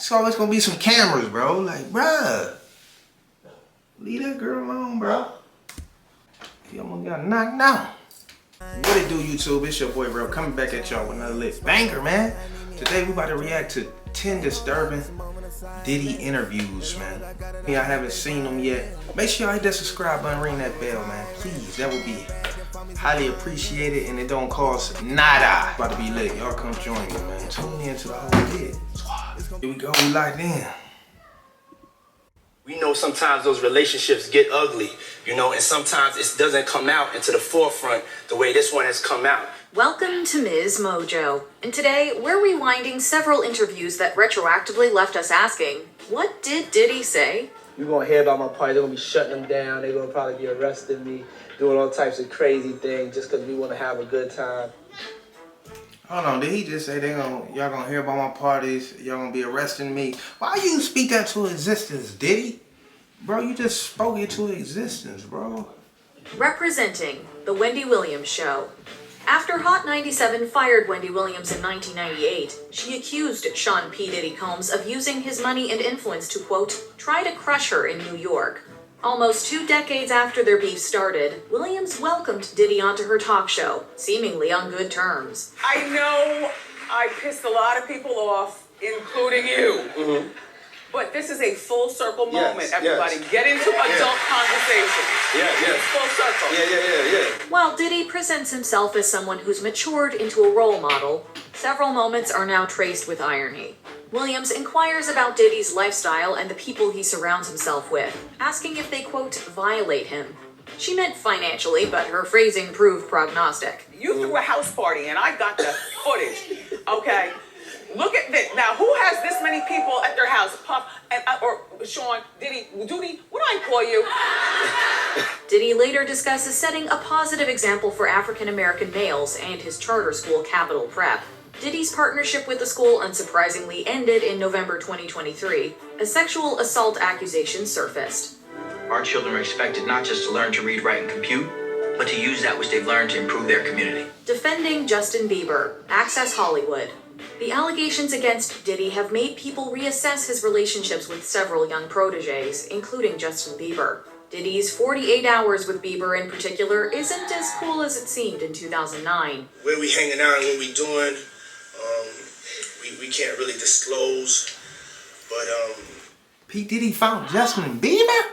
It's always gonna be some cameras, bro. Like, bruh, leave that girl alone, bro. He almost got knocked down. What it do, YouTube? It's your boy, bro, coming back at y'all with another lit banger, man. Today we about to react to 10 disturbing Diddy interviews, man. I haven't seen them yet. Make sure y'all hit that subscribe button, ring that bell, man. Please, that would be highly appreciated, and it don't cost nada. About to be lit. Y'all come join me, man. Tune in to the whole vid. Here we go. We locked in. We know sometimes those relationships get ugly, you know, and sometimes it doesn't come out into the forefront the way this one has come out. Welcome to Ms. Mojo, and today we're rewinding several interviews that retroactively left us asking, what did Diddy say? You're gonna hear about my party, they're gonna be shutting them down, they're gonna probably be arresting me, doing all types of crazy things just because we wanna have a good time. Hold on, did he just say y'all gonna hear about my parties, y'all gonna be arresting me? Why you speak that to existence, Diddy? Bro, you just spoke it to existence, bro. Representing the Wendy Williams Show. After Hot 97 fired Wendy Williams in 1998, she accused Sean P. Diddy Combs of using his money and influence to, quote, try to crush her in New York. Almost 2 decades after their beef started, Williams welcomed Diddy onto her talk show, seemingly on good terms. I know I pissed a lot of people off, including you. Mm-hmm. But this is a full circle moment, everybody. Yes. Get into adult conversation. Yeah. Full circle. Yeah. While Diddy presents himself as someone who's matured into a role model, several moments are now traced with irony. Williams inquires about Diddy's lifestyle and the people he surrounds himself with, asking if they, quote, violate him. She meant financially, but her phrasing proved prognostic. You threw a house party and I got the footage, okay? Look at this. Now, who has this many people at their house? Puff, and, or Sean, Diddy, what do I call you? Diddy later discusses setting a positive example for African-American males and his charter school, Capital Prep. Diddy's partnership with the school unsurprisingly ended in November 2023. A sexual assault accusation surfaced. Our children are expected not just to learn to read, write, and compute, but to use that which they've learned to improve their community. Defending Justin Bieber, Access Hollywood. The allegations against Diddy have made people reassess his relationships with several young proteges, including Justin Bieber. Diddy's 48 hours with Bieber in particular isn't as cool as it seemed in 2009. Where we hanging out and what we doing, we can't really disclose, but P. Diddy found Justin Bieber?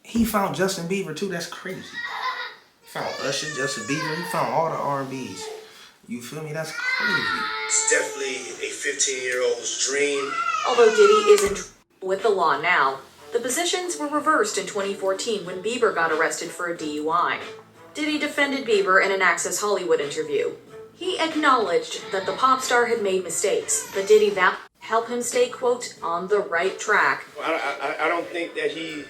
He found Justin Bieber too, that's crazy. He found Usher, Justin Bieber, he found all the R&Bs. You feel me? That's crazy. It's definitely a 15-year-old's dream. Although Diddy isn't with the law now, the positions were reversed in 2014 when Bieber got arrested for a DUI. Diddy defended Bieber in an Access Hollywood interview. He acknowledged that the pop star had made mistakes, but Diddy vowed to help him stay, quote, on the right track. I don't think that he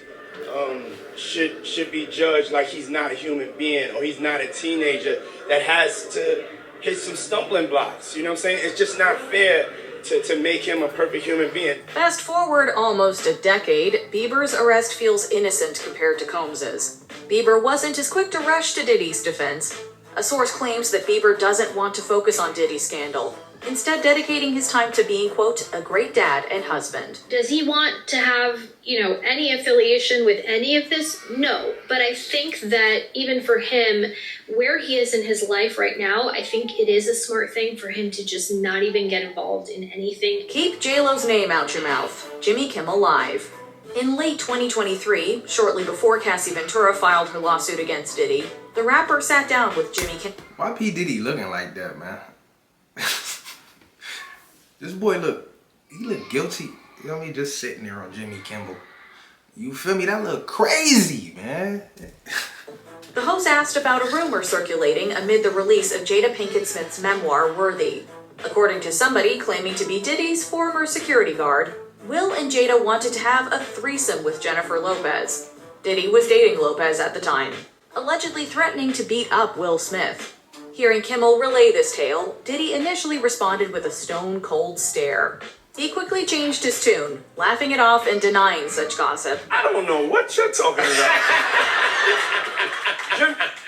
should be judged like he's not a human being or he's not a teenager that has to hit some stumbling blocks. You know what I'm saying? It's just not fair to make him a perfect human being. Fast forward almost a decade, Bieber's arrest feels innocent compared to Combs's. Bieber wasn't as quick to rush to Diddy's defense. A source claims that Bieber doesn't want to focus on Diddy's scandal, instead dedicating his time to being, quote, a great dad and husband. Does he want to have, any affiliation with any of this? No. But I think that even for him, where he is in his life right now, I think it is a smart thing for him to just not even get involved in anything. Keep J-Lo's name out your mouth. Jimm Kimmel Live. In late 2023, shortly before Cassie Ventura filed her lawsuit against Diddy, the rapper sat down with Jimm Kimmel. Why P. Diddy looking like that, man? This boy he look guilty. You know what I mean? Just sitting there on Jimm Kimmel. You feel me? That look crazy, man. The host asked about a rumor circulating amid the release of Jada Pinkett Smith's memoir, Worthy. According to somebody claiming to be Diddy's former security guard, Will and Jada wanted to have a threesome with Jennifer Lopez. Diddy was dating Lopez at the time, allegedly threatening to beat up Will Smith. Hearing Kimmel relay this tale, Diddy initially responded with a stone-cold stare. He quickly changed his tune, laughing it off and denying such gossip. I don't know what you're talking about.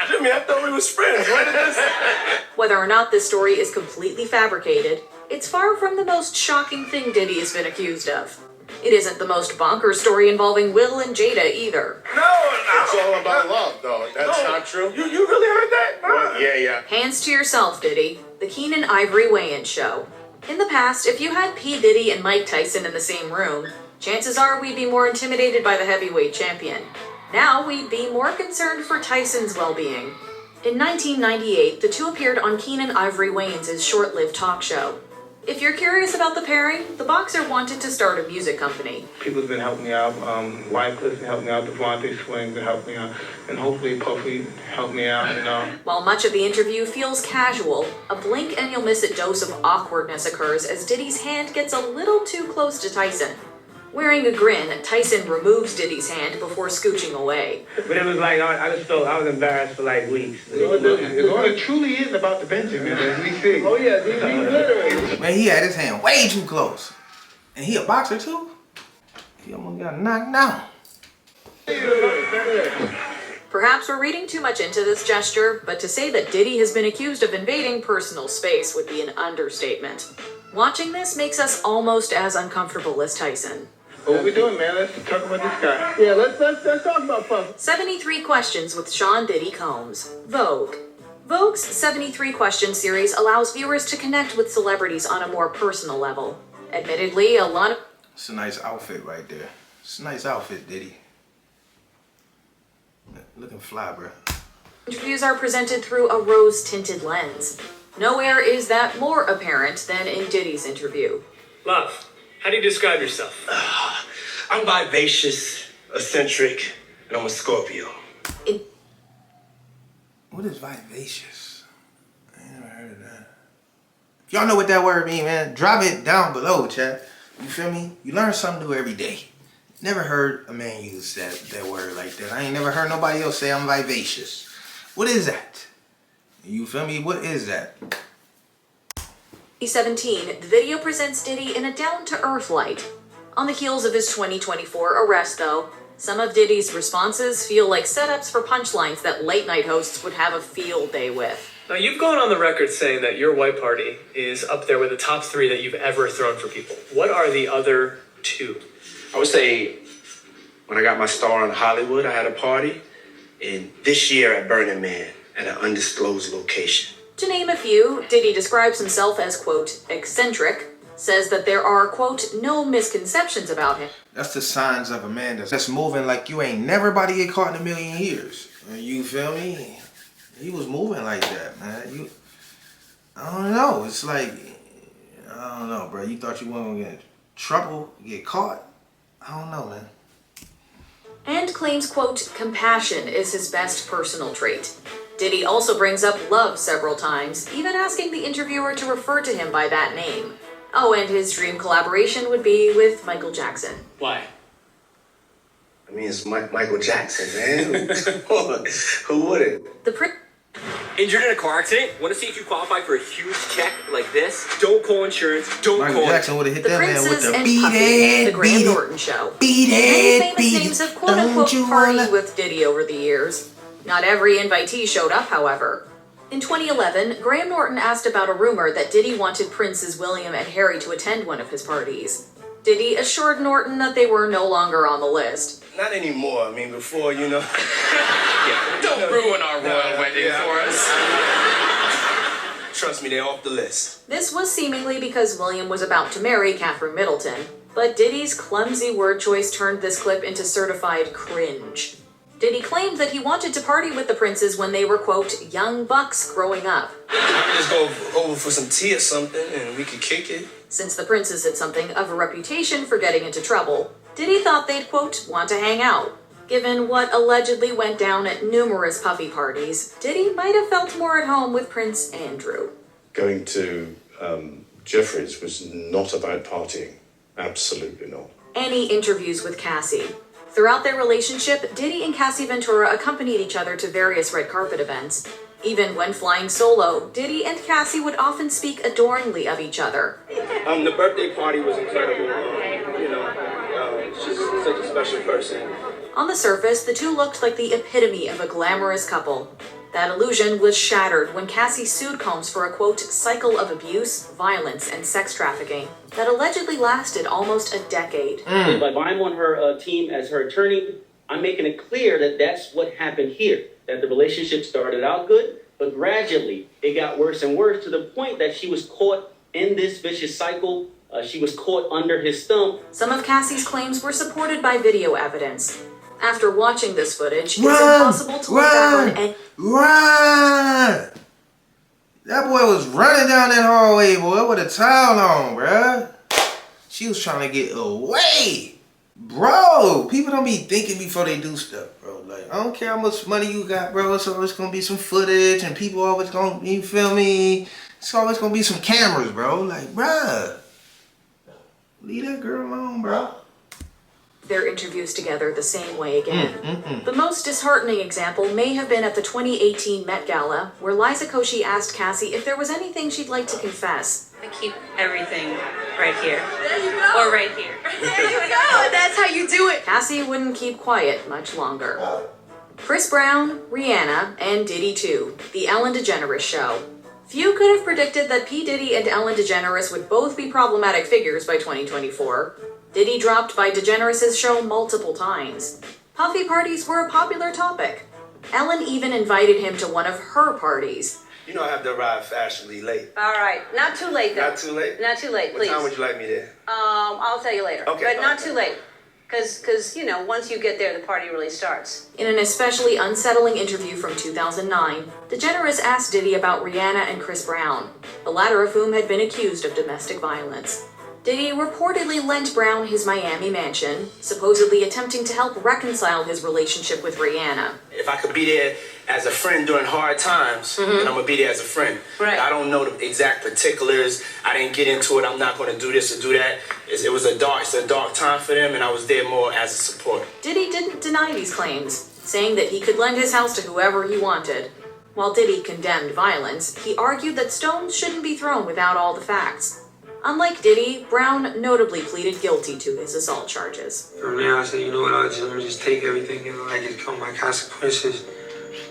Jimmy, I thought we was friends. What is this? Whether or not this story is completely fabricated, it's far from the most shocking thing Diddy has been accused of. It isn't the most bonkers story involving Will and Jada either. It's all about love, though. That's not true. You really heard that? Well, yeah. Hands to yourself, Diddy. The Conan Ivory Weigh-In Show. In the past, if you had P. Diddy and Mike Tyson in the same room, chances are we'd be more intimidated by the heavyweight champion. Now we'd be more concerned for Tyson's well-being. In 1998, the two appeared on Conan Ivory Weigh-In's short-lived talk show. If you're curious about the pairing, the boxer wanted to start a music company. People's been helping me out. Wyclif's been helping me out. Devontae Swing's been helping me out. And hopefully Puffy helped me out, you know. While much of the interview feels casual, a blink and you'll miss it dose of awkwardness occurs as Diddy's hand gets a little too close to Tyson. Wearing a grin, Tyson removes Diddy's hand before scooching away. But it was like, I just felt, I was embarrassed for like weeks. It truly is about the Benjamin, as we see. Oh yeah, literally. Man, he had his hand way too close. And he a boxer too? He almost got knocked down. Perhaps we're reading too much into this gesture, but to say that Diddy has been accused of invading personal space would be an understatement. Watching this makes us almost as uncomfortable as Tyson. What we doing, man? Let's talk about this guy. Yeah, let's talk about Puffy. 73 Questions with Sean Diddy Combs. Vogue. Vogue's 73 Questions series allows viewers to connect with celebrities on a more personal level. Admittedly, a lot of... It's a nice outfit right there. It's a nice outfit, Diddy. Looking fly, bro. interviews are presented through a rose-tinted lens. Nowhere is that more apparent than in Diddy's interview. Love, how do you describe yourself? I'm vivacious, eccentric, and I'm a Scorpio. What is vivacious? I ain't never heard of that. If y'all know what that word means, man, drop it down below, chat. You feel me? You learn something new every day. Never heard a man use that word like that. I ain't never heard nobody else say I'm vivacious. What is that? You feel me? What is that? 2017, the video presents Diddy in a down-to-earth light. On the heels of his 2024 arrest, though, some of Diddy's responses feel like setups for punchlines that late-night hosts would have a field day with. Now, you've gone on the record saying that your white party is up there with the top 3 that you've ever thrown for people. What are the other 2? I would say when I got my star in Hollywood, I had a party. And this year at Burning Man at an undisclosed location. To name a few, Diddy describes himself as, quote, eccentric, says that there are, quote, no misconceptions about him. That's the signs of a man that's moving like you ain't never about to get caught in a million years. You feel me? He was moving like that, man. I don't know. It's like, I don't know, bro. You thought you weren't gonna get in trouble, get caught? I don't know, man. And claims, quote, compassion is his best personal trait. Diddy also brings up love several times, even asking the interviewer to refer to him by that name. Oh, and his dream collaboration would be with Michael Jackson. Why? I mean, it's Michael Jackson, man. Who wouldn't? Injured in a car accident? Want to see if you qualify for a huge check like this? Don't call insurance. Don't Michael call. Jackson would have hit that man with the and beat Puffy, it, the Graham Norton Show. Beat Many it, famous beat names it. have quote-unquote Don't you partied wanna... with Diddy over the years. Not every invitee showed up, however. In 2011, Graham Norton asked about a rumor that Diddy wanted Princes William and Harry to attend one of his parties. Diddy assured Norton that they were no longer on the list. Not anymore. I mean, before, you know. Yeah, don't ruin our royal wedding for us. Trust me, they're off the list. This was seemingly because William was about to marry Catherine Middleton, but Diddy's clumsy word choice turned this clip into certified cringe. Diddy claimed that he wanted to party with the princes when they were, quote, young bucks growing up. Just go over for some tea or something and we could kick it. Since the princes had something of a reputation for getting into trouble, Diddy thought they'd, quote, want to hang out. Given what allegedly went down at numerous Puffy parties, Diddy might have felt more at home with Prince Andrew. Going to Jeffries was not about partying. Absolutely not. Any interviews with Cassie. Throughout their relationship, Diddy and Cassie Ventura accompanied each other to various red carpet events. Even when flying solo, Diddy and Cassie would often speak adoringly of each other. The birthday party was incredible. It's just such a special person. On the surface, the two looked like the epitome of a glamorous couple. That illusion was shattered when Cassie sued Combs for a, quote, cycle of abuse, violence, and sex trafficking that allegedly lasted almost a decade. If I'm on her team as her attorney, I'm making it clear that that's what happened here, that the relationship started out good, but gradually it got worse and worse to the point that she was caught in this vicious cycle. She was caught under his thumb. Some of Cassie's claims were supported by video evidence. After watching this footage, it's impossible to look back on any... Run! That boy was running down that hallway, boy, with a towel on, bruh. She was trying to get away. Bro, people don't be thinking before they do stuff, bro. Like, I don't care how much money you got, bro. It's always gonna be some footage and people always gonna, you feel me? It's always gonna be some cameras, bro. Like, bruh. Leave that girl alone, bro. Their interviews together the same way again. The most disheartening example may have been at the 2018 Met Gala, where Liza Koshy asked Cassie if there was anything she'd like to confess. I keep everything right here. There you go. Or right here. There you go. That's how you do it. Cassie wouldn't keep quiet much longer. Chris Brown, Rihanna, and Diddy too. The Ellen DeGeneres Show. Few could have predicted that P. Diddy and Ellen DeGeneres would both be problematic figures by 2024. Diddy dropped by DeGeneres' show multiple times. Puffy parties were a popular topic. Ellen even invited him to one of her parties. You know I have to arrive fashionably late. All right. Not too late, though. Not too late? Not too late, please. What time would you like me there? I'll tell you later. Okay. But not too late. Because, you know, once you get there, the party really starts. In an especially unsettling interview from 2009, DeGeneres asked Diddy about Rihanna and Chris Brown, the latter of whom had been accused of domestic violence. Diddy reportedly lent Brown his Miami mansion, supposedly attempting to help reconcile his relationship with Rihanna. If I could be there as a friend during hard times, then I'm going to be there as a friend. Right. I don't know the exact particulars. I didn't get into it. I'm not going to do this or do that. It was a dark time for them, and I was there more as a supporter. Diddy didn't deny these claims, saying that he could lend his house to whoever he wanted. While Diddy condemned violence, he argued that stones shouldn't be thrown without all the facts. Unlike Diddy, Brown notably pleaded guilty to his assault charges. From there, I said, you know what, I'm just take everything and like it come. My consequences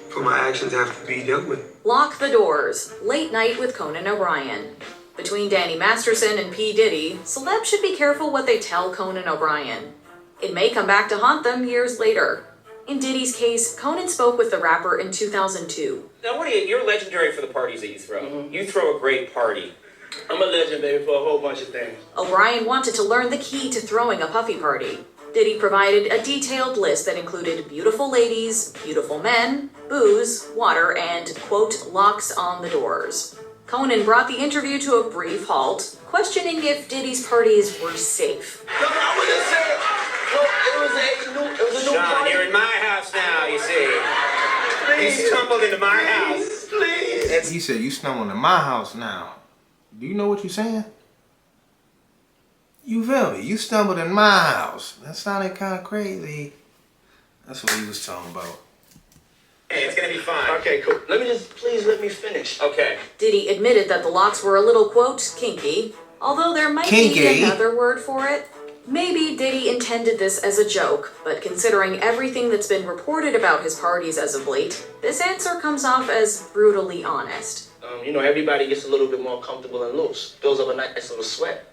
for my actions have to be dealt with. Lock the Doors, Late Night with Conan O'Brien. Between Danny Masterson and P. Diddy, celebs should be careful what they tell Conan O'Brien. It may come back to haunt them years later. In Diddy's case, Conan spoke with the rapper in 2002. Now, you're legendary for the parties that you throw. You throw a great party. I'm a legend, baby, for a whole bunch of things. O'Brien wanted to learn the key to throwing a Puffy party. Diddy provided a detailed list that included beautiful ladies, beautiful men, booze, water, and, quote, locks on the doors. Conan brought the interview to a brief halt, questioning if Diddy's parties were safe. No, I wouldn't say it was a new Sean, party. you're in my house now, you see. Please. You stumbled into my house. Please. He said, you stumbled in my house now. Do you know what you're saying? You feel me? You stumbled in my house. That sounded kind of crazy. That's what he was talking about. Hey, it's gonna be fine. Okay, cool. Please let me finish. Okay. Diddy admitted that the locks were a little, quote, kinky, although there might be another word for it. Maybe Diddy intended this as a joke, but considering everything that's been reported about his parties as of late, this answer comes off as brutally honest. You know, everybody gets a little bit more comfortable and loose. Builds up a nice little sweat.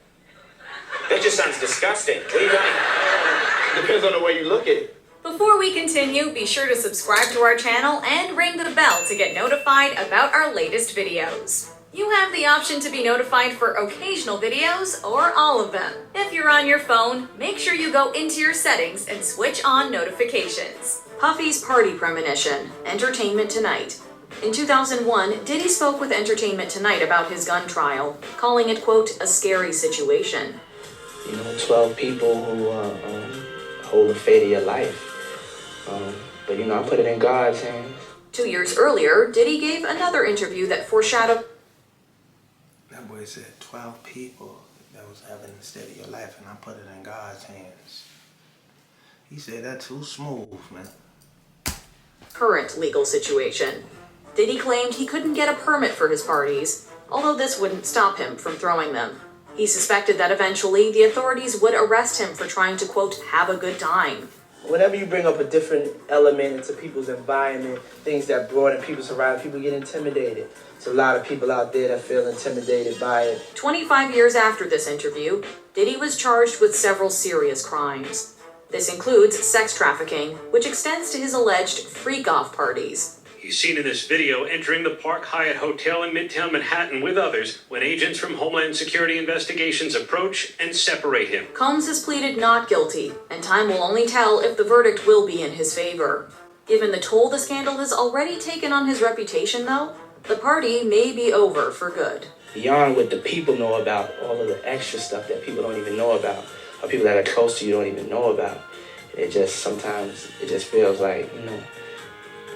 That just sounds disgusting. What are you doing? Depends on the way you look at it. Before we continue, be sure to subscribe to our channel and ring the bell to get notified about our latest videos. You have the option to be notified for occasional videos or all of them. If you're on your phone, make sure you go into your settings and switch on notifications. Puffy's Party Premonition, Entertainment Tonight. In 2001, Diddy spoke with Entertainment Tonight about his gun trial, calling it, quote, a scary situation. You know, 12 people who hold the fate of your life. But, you know, I put it in God's hands. 2 years earlier, Diddy gave another interview that foreshadowed... That boy said 12 people that was having the state of your life, and I put it in God's hands. He said that too smooth, man. Current legal situation. Diddy claimed he couldn't get a permit for his parties, although this wouldn't stop him from throwing them. He suspected that eventually the authorities would arrest him for trying to, quote, have a good time. Whenever you bring up a different element into people's environment, things that broaden people's horizon, people get intimidated. There's a lot of people out there that feel intimidated by it. 25 years after this interview, Diddy was charged with several serious crimes. This includes sex trafficking, which extends to his alleged freak-off parties. He's seen in this video entering the Park Hyatt Hotel in Midtown Manhattan with others when agents from Homeland Security Investigations approach and separate him. Combs has pleaded not guilty, and time will only tell if the verdict will be in his favor. Given the toll the scandal has already taken on his reputation, though, the party may be over for good. Beyond what the people know about, all of the extra stuff that people don't even know about, or people that are close to you don't even know about, sometimes it just feels like,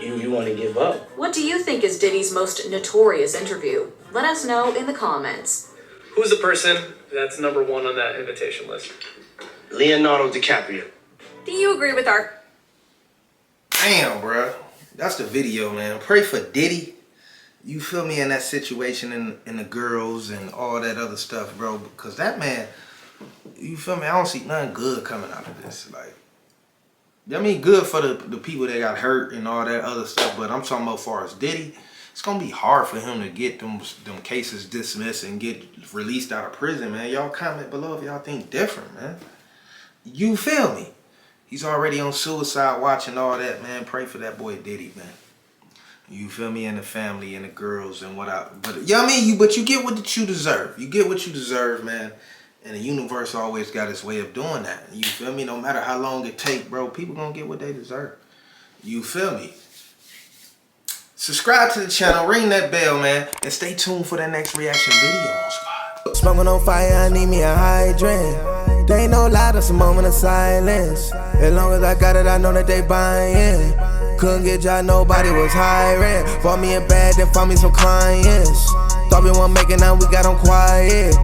you want to give up. What do you think is Diddy's most notorious interview? Let us know in the comments. Who's the person that's number one on that invitation list? Leonardo DiCaprio. Do you agree with our... Damn, bro. That's the video, man. Pray for Diddy. You feel me, in that situation and the girls and all that other stuff, bro. Because that man, you feel me, I don't see nothing good coming out of this. Like, I mean, good for the people that got hurt and all that other stuff, but I'm talking about as far as Diddy, it's going to be hard for him to get them cases dismissed and get released out of prison, man. Y'all comment below if y'all think different, man. You feel me? He's already on suicide watch and all that, man. Pray for that boy Diddy, man. You feel me? And the family and the girls and but you know what I mean? But you get what you deserve. You get what you deserve, man. And the universe always got its way of doing that. You feel me? No matter how long it take, bro, people gonna get what they deserve. You feel me? Subscribe to the channel, ring that bell, man, and stay tuned for that next reaction video. Smoking on fire, I need me a hydrant. There ain't no lie, that's a moment of silence. As long as I got it, I know that they buying. Couldn't get job, nobody was hiring. Bought me a bag, then found me some clients. Thought we weren't making, now we got on quiet.